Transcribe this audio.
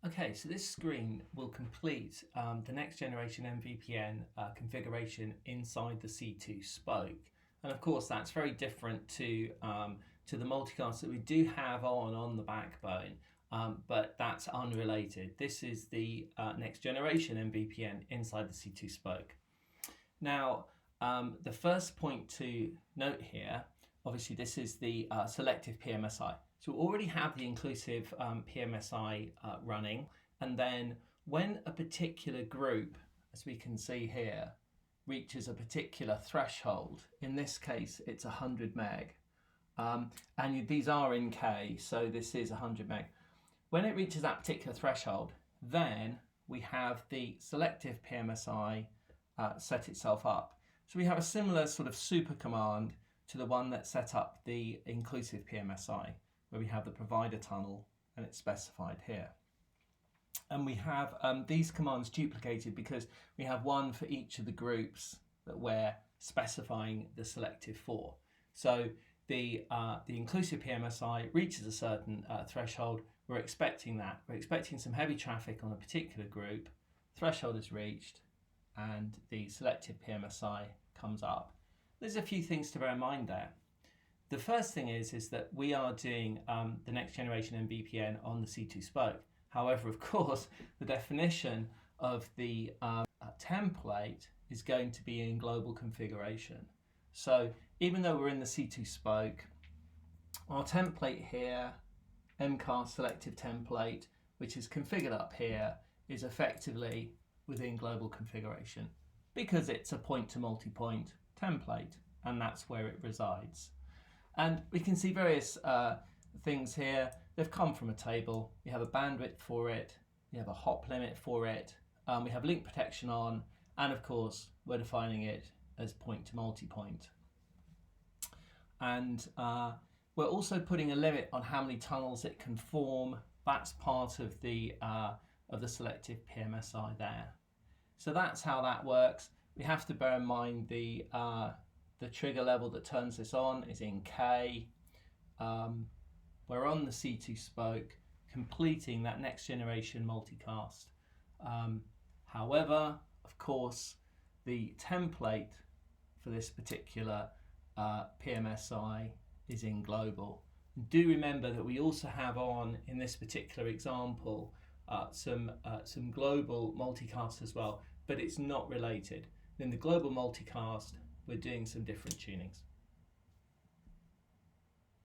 Okay, so this screen will complete the next generation MVPN configuration inside the C2 spoke. And of course, that's very different to the multicast that we do have on the backbone, but that's unrelated. This is the next generation MVPN inside the C2 spoke. Now, the first point to note here, obviously this is the Selective PMSI. So we already have the inclusive PMSI running, and then when a particular group, as we can see here, reaches a particular threshold, in this case it's 100 meg, and these are in K, so this is 100 meg. When it reaches that particular threshold, then we have the Selective PMSI set itself up. So we have a similar sort of super command to the one that set up the inclusive PMSI, where we have the provider tunnel and it's specified here. And we have these commands duplicated because we have one for each of the groups that we're specifying the selective for. So the inclusive PMSI reaches a certain threshold. We're expecting that. We're expecting some heavy traffic on a particular group. Threshold is reached and the selective PMSI comes up. There's a few things to bear in mind there. The first thing is that we are doing the next generation MVPN on the C2 spoke. However, of course, the definition of the template is going to be in global configuration. So even though we're in the C2 spoke, our template here, MCAST selective template, which is configured up here, is effectively within global configuration because it's a point-to-multipoint template, and that's where it resides. And we can see various things here. They've come from a table. We have a bandwidth for it. We have a hop limit for it. We have link protection on, and of course, we're defining it as point-to-multipoint. And we're also putting a limit on how many tunnels it can form. That's part of the selective PMSI there. So that's how that works. We have to bear in mind the trigger level that turns this on is in K. We're on the C2 spoke, completing that next generation multicast. However, of course, the template for this particular PMSI is in global. Do remember that we also have on, in this particular example, some global multicast as well, but it's not related. In the global multicast, we're doing some different tunings.